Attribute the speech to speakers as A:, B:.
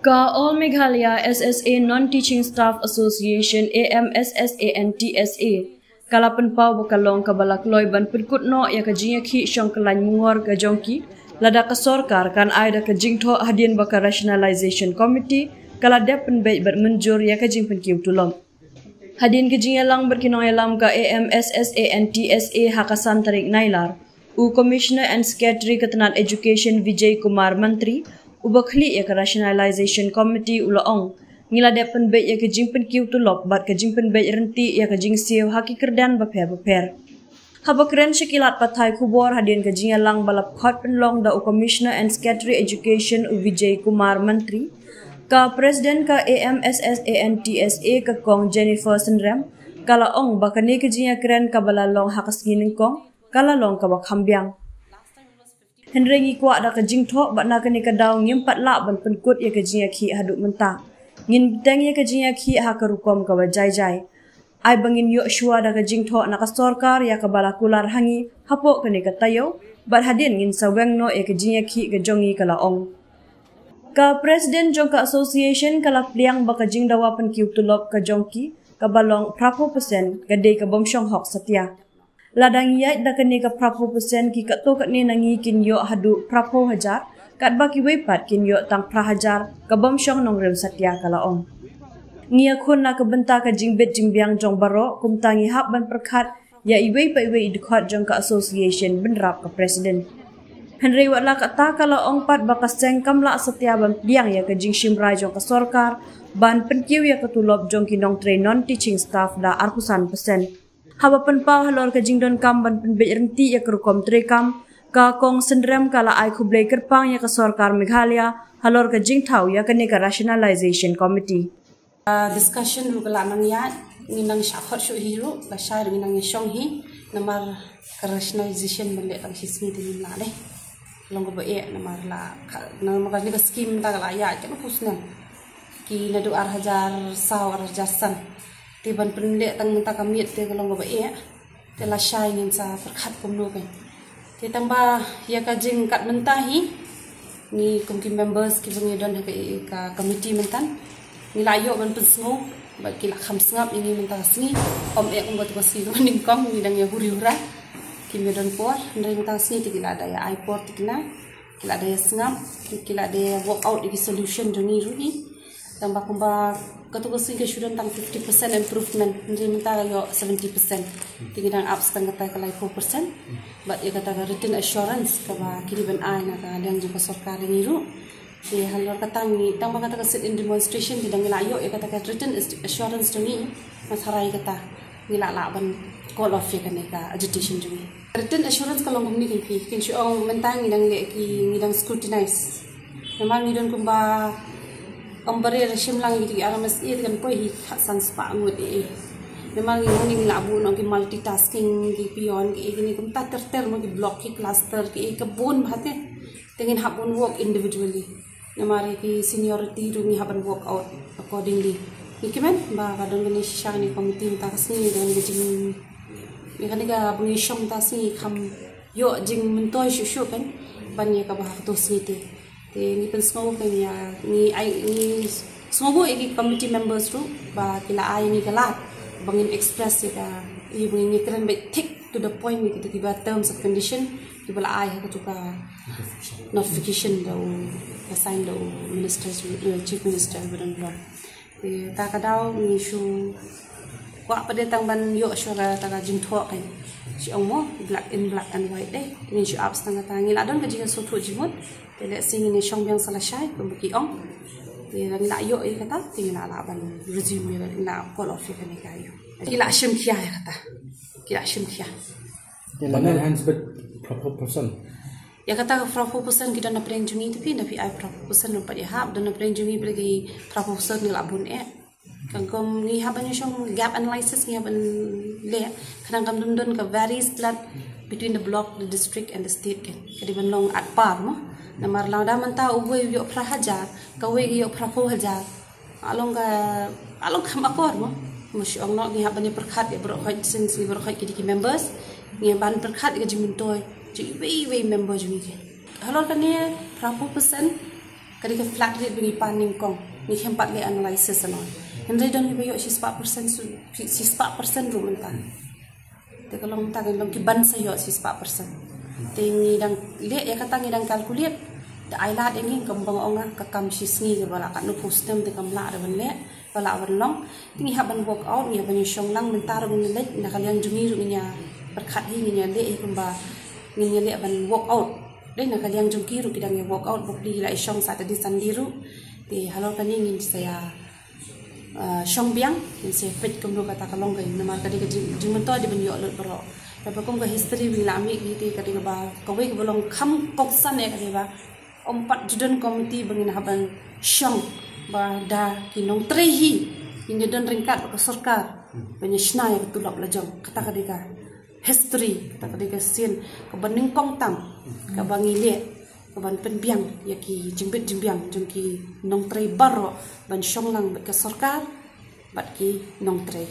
A: Ka All Meghalaya SSA Non-Teaching Staff Association AMSSANTSA kalapan pau bakalong kabalak loy ban perkut no ya kajinya ki syong kelany mungor ka jongki lada ka sorkar kan aida ka jingtho hadian baka rationalization committee kala dep penbej bermenjur ya kajing penkiu tulom hadian kajinya lang berkinong elam ka AMSSANTSA hakasan tarik nailar u commissioner and secretary ketenan education Vijay Kumar Mantri ubakhli ya ka rationalization committee ulaong ngila depan bet ya ke jingpen kiu tulop bat ke jingpen bet renti ya ke jing siu haki kerdan baper habakren syakilat patai kubor hadian ke jing lang balap khot penlong da u commissioner and secretary education u Vijay Kumar Mantri ka president ka AMSSANTSA ka kong Jennifer Senram kala ong bakani ke jing kren ka balalong hakas nginin kong kala long ka bakhambyang Henry kuat da ke jing tho bat na kani ka daw nyempat la ban penkut ya ke jing ki haduk mentah ngin tengnya ke jing ki ha karukom ka jai ai bangin yo shua da ke jing tho na ka sorkar ya ka balakular hangi hapok kani ka tayo bat hadin ngin saweng no ya ke jing ki ke jongi kala ong ka president jong ka association kala pliang ba ka jing dawa pen ki tulop ka jongki ka balong prapo persen gade ka bomsyong hok satya ladang yai da kani ka prapo persen ki ka to ka ni nangi kin yo hadu prapo hajar kat baki wepat kin yo tang prahajar ka bomsyong nong rem satya kala ong ngia khun na ka benta ka jingbet jingbiang jong baro kum tangi hap ban perkhat ya iwe pa iwe idkhot jong ka association benrap ka president Henry watla ka ta kala ong pat baka seng kamla satya ban biang ya ka jing shimrai jong ka sorkar ban penkiu ya ka tulop jong kinong train non teaching staff da arkusan persen haba penpau halor ka jingdon kam ban penbet renti ya kerukom trekam ka kong sendrem kala ai kublai kerpang ya ka sorkar Meghalaya halor ka jingthau ya ka ka rationalization committee
B: discussion ru kala nang ya nginang shakhot shu hiru la shair nginang shong hi namar ka rationalization bele ang hismi din la le long ba e namar la namar ka ni ka scheme ta kala ya ka pusnan ki na du 8,000 saw 8,000 san tiban penle tang ta kamit te long ba e te la shai ngin sa perkhat kumno kan te tamba ya ka jing kat mentahi ni komki members ki bungi don ka committee mentan ni layo ban pensngo ba ki la kham sngap ini mentah sni om ek ngot ko si ning kong ni dang ya huri hura ki me don por ndai mentah sni ti la da ya iport tikna ki la da ya sngap ki la da ya work out di solution doni ruhi tamba kumba katu si ke shudon tang 50% improvement ndai mentah yo 70% ti dang up setengah ta kalai 4% but ya kata written assurance ka ba kiri ban ai na ka dang jiko sarkar ni ru di halor kata ni tang ba kata sit in demonstration di dang layo ya kata written assurance to ni masarai kata ngila la ban call off ya ka agitation to ni written assurance kalau ngomni kin shi ong mentang ni dang le ki ni dang scrutinize memang ni don kumba om bari resim lang gitu aramas i kan poi hi san spa ngut e memang ni labu no ki multitasking ki pion ki ini kum ta ter mo ki block ki cluster ki kebun bhate tengin habun work individually namari ki seniority ru ni haban work out accordingly ikimen ba kadang ni shani committee ta kasni dengan jing ni kan ga bungi shom ta si kham yo jing mentoy shushu kan ban ye ka ba to site te ni pen small kan ya ni ai ni small ki committee members ru ba kila ai ni kala bangin express ya ibu ini keren baik tick to the point ni kita tiba terms of condition tiba la ai ka tuka notification do assign do ministers chief minister badan blog ta ka daw ni shu kwa pada tang ban yo syura ta ka jing tho kan si ong mo black and white deh ni shu up setengah tangi la don ka jing so tho jimut te le sing ni shong byang salashai ko ki ong te la la yo kata tinggal la ban resume la call off kan ni kayo kila shim kia kata kila shim kia
C: Mana hands but proper person.
B: Ya kata proper person kita na preng jungi tapi na pi ai proper person no pa ya hab don na preng jungi pergi proper person ni labun kangkom ni haban shong gap analysis ni haban le kadang kam don ka varies blood between the block the district and the state kan kadi ban long at par mo namar lang da man ta uwe yo prahajar ka we yo prapo hajar along kam akor mo mush ong no ni haban ni perkhat ya bro khaj since ni bro khaj ki members ni ban perkhat ga jimuntoy ji we member juni ke halor kan ni prapo percent kadika flat rate bingi paning kong ni hempat le analysis anon Henry don hibayo si 4% ru mentan te kalong ta long ki ban sayo si 4% te ngi dang le ya kata ngi dang kalkulit da ailat engi kembang onga kakam sisngi ke bala kan nu postem te kamla da ban le bala wan long tingi haban work out ngi ban syong lang mentar bin le na kalian jungi ru nya berkat hi nya le kemba ngi le ban work out le na kalian jungki ru kidang work out bukli la syong sa tadi sandiru te halo kan ngi saya syong biang ni se pet kum do kata kalong kai namar kadi ke jimento di ban yo le bro tapi kum ke history bi lami gitu kadi ke ba kowe ke bolong kham koksan ya kadi ba ompat judon komiti bangin haban syong ba da kinong trehi in judon ringkat ke sarkar penyesna ya ketulak lajong kata kadi ka history kata kadi ka sin ke baning kong tam ke bangile ban penbiang yaki jimbit jimbiang jungki nong tre baro ban syong lang ke sarkar bat ki nong tre